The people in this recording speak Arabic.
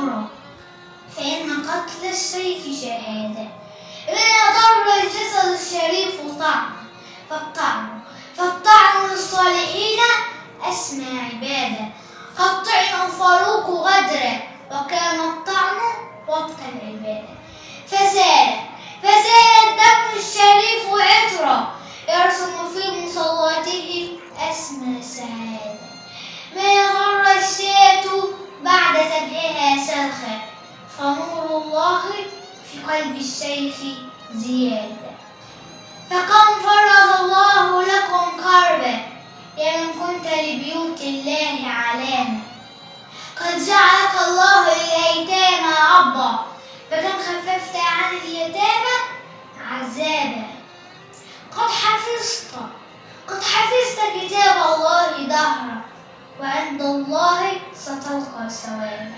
صبرا، فإن قتل السيف شهادة. إذا ضر الجسد الشريف فالطعن للصالحين أسمى عبادة. قد طعن الفاروق غدرا، وكان الطعن وقت العبادة. فسال الدم الشريف عطرا، يرسم في مصلاته أسمى سعادة. ما يغر الشاة بعد ذبحها سلخا، فنور الله في قلب الشيخ زيادة. فكم فرج الله لكم كربا، يا من كنت لبيوت الله علامة. قد جعلك الله للأيتام عبا، فكم خففت عن اليتامى عذابا. قد حفظت كتاب الله دهرا، وعند الله ستلقى ثوابا.